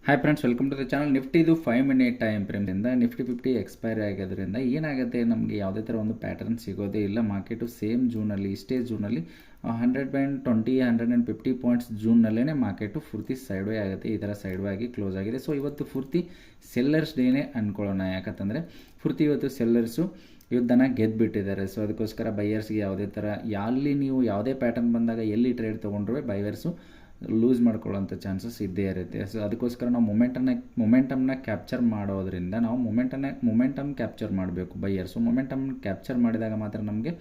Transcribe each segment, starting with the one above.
Hi friends, welcome to the channel. ನಿಫ್ಟಿದು 5 minute time ಫ್ರೇಮ್ದಿಂದ Nifty 50 expiry ಆಗೋದ್ರಿಂದ ಏನಾಗುತ್ತೆ, ನಮಗೆ ಯಾವುದೇ ಥರ ಒಂದು ಪ್ಯಾಟರ್ನ್ ಸಿಗೋದೇ ಇಲ್ಲ. ಮಾರ್ಕೆಟು ಸೇಮ್ ಜೂನಲ್ಲಿ, ಇಷ್ಟೇ ಜೂನಲ್ಲಿ 120 150 ಪಾಯಿಂಟ್ಸ್ ಜೂನ್ನಲ್ಲೇ ಮಾರ್ಕೆಟು ಪೂರ್ತಿ ಸೈಡ್ ವೇ ಆಗುತ್ತೆ. ಈ ಥರ ಸೈಡ್ ವೇ ಆಗಿ ಕ್ಲೋಸ್ ಆಗಿದೆ. ಸೊ ಇವತ್ತು ಪೂರ್ತಿ ಸೆಲ್ಲರ್ಸ್ ಡೇನೇ ಅಂದ್ಕೊಳ್ಳೋಣ. ಯಾಕಂತಂದರೆ ಪೂರ್ತಿ ಇವತ್ತು ಸೆಲ್ಲರ್ಸು ಯುದ್ಧನ ಗೆದ್ದುಬಿಟ್ಟಿದ್ದಾರೆ. ಸೊ ಅದಕ್ಕೋಸ್ಕರ ಬೈಯರ್ಸ್ಗೆ ಯಾವುದೇ ಥರ ಅಲ್ಲಿ ನೀವು ಯಾವುದೇ ಪ್ಯಾಟರ್ನ್ ಬಂದಾಗ ಎಲ್ಲಿ ಟ್ರೇಡ್ ತೊಗೊಂಡ್ರೆ ಬೈಯರ್ಸು ಲೂಸ್ ಮಾಡ್ಕೊಳ್ಳೋಂಥ ಚಾನ್ಸಸ್ ಇದ್ದೇ ಇರುತ್ತೆ. ಸೊ ಅದಕ್ಕೋಸ್ಕರ ನಾವು ಮೊಮೆಂಟಮ್ನ ಕ್ಯಾಪ್ಚರ್ ಮಾಡೋದ್ರಿಂದ ನಾವು ಮೊಮೆಂಟಮ್ ಕ್ಯಾಪ್ಚರ್ ಮಾಡಬೇಕು ಬೈಯರ್ಸು. ಮೊಮೆಂಟಮ್ ಕ್ಯಾಪ್ಚರ್ ಮಾಡಿದಾಗ ಮಾತ್ರ ನಮಗೆ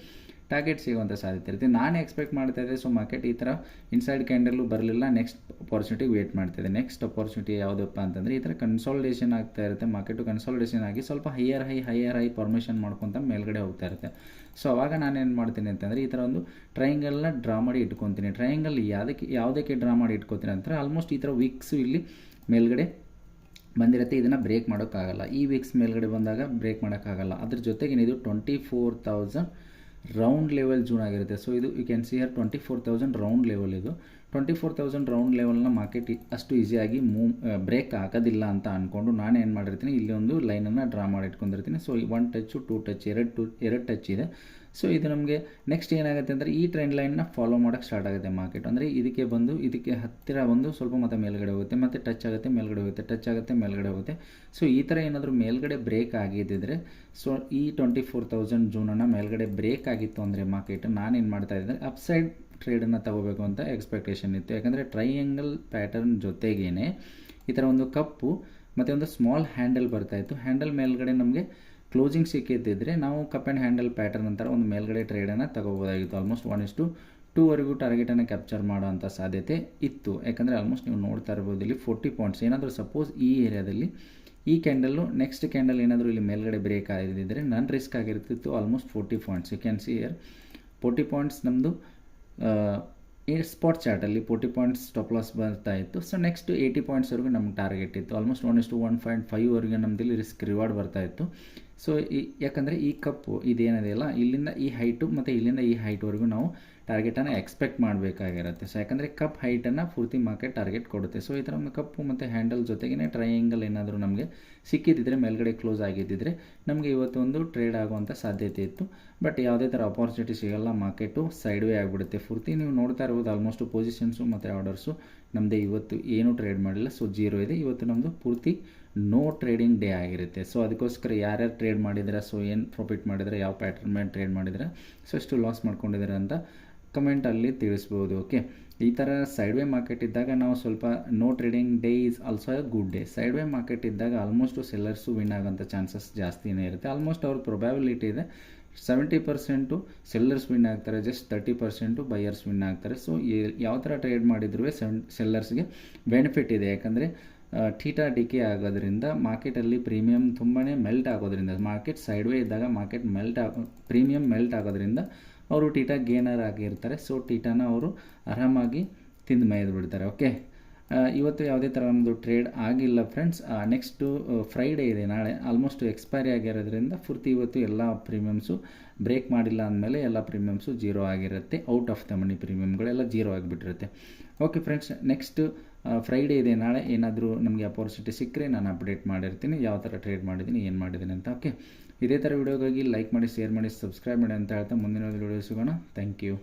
ಟಾರ್ಗೆಟ್ ಸಿಗುವಂಥ ಸಾಧ್ಯತೆ ಇರುತ್ತೆ. ನಾನು ಎಕ್ಸ್ಪೆಕ್ಟ್ ಮಾಡ್ತಾ ಇದ್ದೆ. ಸೊ ಮಾರ್ಕೆಟ್ ಈ ಥರ ಇನ್ಸೈಡ್ ಕ್ಯಾಂಡಲ್ಲು ಬರಲಿಲ್ಲ. ನೆಕ್ಸ್ಟ್ ಅಪಾರ್ಚುನಿಟಿಗೆ ವೇಟ್ ಮಾಡ್ತಾಯಿದೆ. ನೆಕ್ಸ್ಟ್ ಅಪಾರ್ಚುನಿಟಿ ಯಾವುದಪ್ಪ ಅಂತಂದರೆ ಈ ಥರ ಕನ್ಸಾಲಿಡೇಷನ್ ಆಗ್ತಾ ಇರುತ್ತೆ. ಮಾರ್ಕೆಟು ಕನ್ಸಾಲಿಡೇಷನ್ ಆಗಿ ಸ್ವಲ್ಪ ಹೈಯರ್ ಹೈ ಪರ್ಮಿಷನ್ ಮಾಡ್ಕೊತ ಮೇಲ್ಗಡೆ ಹೋಗ್ತಾ ಇರುತ್ತೆ. ಸೊ ಅವಾಗ ನಾನೇನು ಮಾಡ್ತೀನಿ ಅಂತಂದರೆ ಈ ಥರ ಒಂದು ಟ್ರಯಾಂಗಲ್ನ ಡ್ರಾ ಮಾಡಿ ಇಟ್ಕೊತೀನಿ. ಟ್ರಯಾಂಗಲ್ ಯಾವುದಕ್ಕೆ ಡ್ರಾ ಮಾಡಿ ಇಟ್ಕೊತೀನಿ ಅಂತಾರೆ, ಆಲ್ಮೋಸ್ಟ್ ಈ ಥರ ವೀಕ್ಸು ಇಲ್ಲಿ ಮೇಲ್ಗಡೆ ಬಂದಿರುತ್ತೆ. ಇದನ್ನು ಬ್ರೇಕ್ ಮಾಡೋಕ್ಕಾಗಲ್ಲ. ಈ ವೀಕ್ಸ್ ಮೇಲ್ಗಡೆ ಬಂದಾಗ ಬ್ರೇಕ್ ಮಾಡೋಕ್ಕಾಗಲ್ಲ. ಅದ್ರ ಜೊತೆಗೆ ಇದು 24,000 ರೌಂಡ್ ಲೆವೆಲ್ ಜೂನ್ ಆಗಿರುತ್ತೆ. ಸೊ ಇದು you can see here 24,000 round level. ಇದು 24,000 ರೌಂಡ್ ಲೆವೆಲ್ನ ಮಾರ್ಕೆಟ್ ಅಷ್ಟು ಈಸಿಯಾಗಿ ಬ್ರೇಕ್ ಆಗೋದಿಲ್ಲ ಅಂತ ಅಂದ್ಕೊಂಡು ನಾನು ಏನು ಮಾಡಿರ್ತೀನಿ, ಇಲ್ಲಿ ಒಂದು ಲೈನನ್ನು ಡ್ರಾ ಮಾಡಿ ಇಟ್ಕೊಂಡಿರ್ತೀನಿ. ಸೊ 1 ಟಚ್ಚು 2 ಟಚ್ ಎರಡು ಟಚ್ ಇದೆ. ಸೊ ಇದು ನಮಗೆ ನೆಕ್ಸ್ಟ್ ಏನಾಗುತ್ತೆ ಅಂದರೆ ಈ ಟ್ರೆಂಡ್ ಲೈನ್ನ ಫಾಲೋ ಮಾಡೋಕ್ಕೆ ಸ್ಟಾರ್ಟ್ ಆಗುತ್ತೆ ಮಾರ್ಕೆಟ್. ಅಂದರೆ ಇದಕ್ಕೆ ಹತ್ತಿರ ಬಂದು ಸ್ವಲ್ಪ ಮತ್ತೆ ಮೇಲ್ಗಡೆ ಹೋಗುತ್ತೆ, ಮತ್ತು ಟಚ್ ಆಗುತ್ತೆ, ಮೇಲ್ಗಡೆ ಹೋಗುತ್ತೆ, ಟಚ್ ಆಗುತ್ತೆ, ಮೇಲ್ಗಡೆ ಹೋಗುತ್ತೆ. ಸೊ ಈ ಥರ ಏನಾದರೂ ಮೇಲ್ಗಡೆ ಬ್ರೇಕ್ ಆಗಿದ್ದಿದ್ರೆ, ಸೊ ಈ 24,000 ಜೂನನ್ನು ಮೇಲ್ಗಡೆ ಬ್ರೇಕ್ ಆಗಿತ್ತು ಅಂದರೆ ಮಾರ್ಕೆಟ್ ನಾನೇನು ಮಾಡ್ತಾ ಇದ್ದೆ, ಅಪ್ಸೈಡ್ ಟ್ರೇಡನ್ನು ತಗೋಬೇಕು ಅಂತ ಎಕ್ಸ್ಪೆಕ್ಟೇಷನ್ ಇತ್ತು. ಯಾಕಂದರೆ ಟ್ರೈಯಾಂಗಲ್ ಪ್ಯಾಟರ್ನ್ ಜೊತೆಗೇ ಈ ಥರ ಒಂದು ಕಪ್ಪು ಮತ್ತು ಒಂದು ಸ್ಮಾಲ್ ಹ್ಯಾಂಡಲ್ ಬರ್ತಾಯಿತ್ತು. ಹ್ಯಾಂಡಲ್ ಮೇಲ್ಗಡೆ ನಮಗೆ ಕ್ಲೋಸಿಂಗ್ ಸಿಕ್ಕಿದ್ದಿದ್ರೆ ನಾವು ಕಪ್ ಆ್ಯಂಡ್ ಹ್ಯಾಂಡಲ್ ಪ್ಯಾಟರ್ನ್ ಅಂತರ ಒಂದು ಮೇಲ್ಗಡೆ ಟ್ರೇಡನ್ನು ತಗೋಬೋದಾಗಿತ್ತು. ಆಲ್ಮೋಸ್ಟ್ 1:2 ಕ್ಯಾಪ್ಚರ್ ಮಾಡೋ ಅಂಥ ಸಾಧ್ಯತೆ ಇತ್ತು. ಯಾಕಂದರೆ ಆಲ್ಮೋಸ್ಟ್ ನೀವು ನೋಡ್ತಾ ಇರ್ಬೋದು ಇಲ್ಲಿ 40 ಪಾಯಿಂಟ್ಸ್ ಏನಾದರೂ ಸಪೋಸ್ ಈ ಏರಿಯಾದಲ್ಲಿ ಈ ಕ್ಯಾಂಡಲ್ಲು ನೆಕ್ಸ್ಟ್ ಕ್ಯಾಂಡಲ್ ಏನಾದರೂ ಇಲ್ಲಿ ಮೇಲ್ಗಡೆ ಬ್ರೇಕ್ ಆಗಿದ್ದಿದ್ರೆ ನನ್ನ ರಿಸ್ಕ್ ಆಗಿರ್ತಿತ್ತು almost 40 points. You can see here 40 points ನಮ್ಮದು ಈ ಸ್ಪಾಟ್ ಚಾರ್ಟಲ್ಲಿ 40 ಪಾಯಿಂಟ್ಸ್ ಸ್ಟಾಪ್ ಲಾಸ್ ಬರ್ತಾ ಇತ್ತು. ಸೊ ನೆಕ್ಸ್ಟ್ 80 ಪಾಯಿಂಟ್ಸ್ವರೆಗೂ ನಮ್ಗೆ ಟಾರ್ಗೆಟ್ ಇತ್ತು. ಆಲ್ಮೋಸ್ಟ್ 1:1.5ವರೆಗೆ ನಮ್ಮದಿಲ್ಲಿ ರಿಸ್ಕ್ ರಿವಾರ್ಡ್ ಬರ್ತಾ ಇತ್ತು. ಸೊ ಯಾಕಂದರೆ ಈ ಕಪ್ಪು ಇದೇನಿದೆಯಲ್ಲ, ಇಲ್ಲಿಂದ ಈ ಹೈಟು ಮತ್ತು ಇಲ್ಲಿಂದ ಈ ಹೈಟ್ವರೆಗೂ ನಾವು ಟಾರ್ಗೆಟನ್ನು ಎಕ್ಸ್ಪೆಕ್ಟ್ ಮಾಡಬೇಕಾಗಿರುತ್ತೆ. ಸೊ ಯಾಕಂದರೆ ಕಪ್ ಹೈಟನ್ನು ಪೂರ್ತಿ ಮಾರ್ಕೆಟ್ ಟಾರ್ಗೆಟ್ ಕೊಡುತ್ತೆ. ಸೊ ಈ ಥರ ಒಂದು ಕಪ್ಪು ಮತ್ತು ಹ್ಯಾಂಡಲ್ ಜೊತೆಗೇ ಟ್ರಯಾಂಗಲ್ ಏನಾದರೂ ನಮಗೆ ಸಿಕ್ಕಿದ್ದಿದ್ರೆ, ಮೇಲ್ಗಡೆ ಕ್ಲೋಸ್ ಆಗಿದ್ದಿದ್ರೆ ನಮಗೆ ಇವತ್ತು ಒಂದು ಟ್ರೇಡ್ ಆಗುವಂಥ ಸಾಧ್ಯತೆ ಇತ್ತು. ಬಟ್ ಯಾವುದೇ ಥರ ಅಪಾರ್ಚುನಿಟಿ ಸಿಗೋಲ್ಲ, ಮಾರ್ಕೆಟು ಸೈಡ್ ವೇ ಆಗಿಬಿಡುತ್ತೆ ಪೂರ್ತಿ. ನೀವು ನೋಡ್ತಾ ಇರ್ಬೋದು ಆಲ್ಮೋಸ್ಟ್ ಪೊಸಿಷನ್ಸು ಮತ್ತು ಆರ್ಡರ್ಸು ನಮ್ಮದೇ ಇವತ್ತು ಏನೂ ಟ್ರೇಡ್ ಮಾಡಿಲ್ಲ. ಸೊ 0 ಇದೆ. ಇವತ್ತು ನಮ್ಮದು ಪೂರ್ತಿ ನೋ ಟ್ರೇಡಿಂಗ್ ಡೇ ಆಗಿರುತ್ತೆ. ಸೊ ಅದಕ್ಕೋಸ್ಕರ ಯಾರ್ಯಾರು ಟ್ರೇಡ್ ಮಾಡಿದ್ರೆ, ಸೊ ಏನು ಪ್ರಾಫಿಟ್ ಮಾಡಿದರೆ, ಯಾವ ಪ್ಯಾಟರ್ನ್ ಮೇಲೆ ಟ್ರೇಡ್ ಮಾಡಿದರೆ, ಸೊ ಎಷ್ಟು ಲಾಸ್ ಮಾಡ್ಕೊಂಡಿದ್ದಾರೆ ಅಂತ ಕಮೆಂಟಲ್ಲಿ ತಿಳಿಸ್ಬೋದು. ಓಕೆ, ಈ ಥರ ಸೈಡ್ ವೇ ಮಾರ್ಕೆಟ್ ಇದ್ದಾಗ ನಾವು ಸ್ವಲ್ಪ no trading day is also a good day. Side way market ಇದ್ದಾಗ ಆಲ್ಮೋಸ್ಟು ಸೆಲ್ಲರ್ಸು ವಿನ್ ಆಗೋಂಥ ಚಾನ್ಸಸ್ ಜಾಸ್ತಿನೇ ಇರುತ್ತೆ. ಆಲ್ಮೋಸ್ಟ್ ಅವ್ರ ಪ್ರೊಬ್ಯಾಬಿಲಿಟಿ ಇದೆ 70% ಸೆಲ್ಲರ್ಸ್ ವಿನ್ ಆಗ್ತಾರೆ, ಜಸ್ಟ್ 30% ಬೈಯರ್ಸ್ ವಿನ್ ಆಗ್ತಾರೆ. ಸೊ ಯಾವ ಥರ ಟ್ರೇಡ್ ಮಾಡಿದ್ರೂ ಸೆಲ್ಲರ್ಸ್ಗೆ ಬೆನಿಫಿಟ್ ಇದೆ. ಯಾಕಂದರೆ ಥೀಟಾ ಡಿಕೆ ಆಗೋದ್ರಿಂದ ಮಾರ್ಕೆಟಲ್ಲಿ ಪ್ರೀಮಿಯಮ್ ತುಂಬಾ ಮೆಲ್ಟ್ ಆಗೋದ್ರಿಂದ, ಮಾರ್ಕೆಟ್ ಸೈಡ್ ವೇ ಇದ್ದಾಗ ಮಾರ್ಕೆಟ್ ಪ್ರೀಮಿಯಮ್ ಮೆಲ್ಟ್ ಆಗೋದ್ರಿಂದ ಅವರು ಟೀಟಾ ಗೇನರ್ ಆಗಿರ್ತಾರೆ. ಸೊ ಟೀಟಾನ ಅವರು ಆರಾಮಾಗಿ ತಿಂದು ಮೇಯ್ದು ಬಿಡ್ತಾರೆ. ಓಕೆ, ಇವತ್ತು ಯಾವುದೇ ಥರ ಒಂದು ಟ್ರೇಡ್ ಆಗಿಲ್ಲ ಫ್ರೆಂಡ್ಸ್. ನೆಕ್ಸ್ಟು ಫ್ರೈಡೇ ಇದೆ, ನಾಳೆ ಆಲ್ಮೋಸ್ಟ್ ಎಕ್ಸ್ಪೈರಿ ಆಗಿರೋದ್ರಿಂದ ಪೂರ್ತಿ ಇವತ್ತು ಎಲ್ಲ ಪ್ರೀಮಿಯಮ್ಸು ಬ್ರೇಕ್ ಮಾಡಿಲ್ಲ ಅಂದಮೇಲೆ ಎಲ್ಲ ಪ್ರೀಮಿಯಮ್ಸು 0 ಆಗಿರುತ್ತೆ. ಔಟ್ ಆಫ್ ದ ಮನಿ ಪ್ರೀಮಿಯಮ್ಗಳೆಲ್ಲ 0 ಆಗಿಬಿಟ್ಟಿರುತ್ತೆ. ಓಕೆ ಫ್ರೆಂಡ್ಸ್, ನೆಕ್ಸ್ಟ್ ಫ್ರೈಡೇ ಇದೆ, ನಾಳೆ ಏನಾದರೂ ನಮಗೆ ಅಪಾರ್ಚುನಿಟಿ ಸಿಕ್ಕರೆ ನಾನು ಅಪ್ಡೇಟ್ ಮಾಡಿರ್ತೀನಿ, ಯಾವ ಥರ ಟ್ರೇಡ್ ಮಾಡಿದ್ದೀನಿ, ಏನು ಮಾಡಿದ್ದೀನಿ ಅಂತ. ಓಕೆ, ಇದೇ ಥರ ವೀಡಿಯೋಗಾಗಿ ಲೈಕ್ ಮಾಡಿ, ಶೇರ್ ಮಾಡಿ, ಸಬ್ಸ್ಕ್ರೈಬ್ ಮಾಡಿ ಅಂತ ಹೇಳ್ತಾ ಮುಂದಿನ ವೀಡಿಯೋ ಸಿಗೋಣ. Thank you.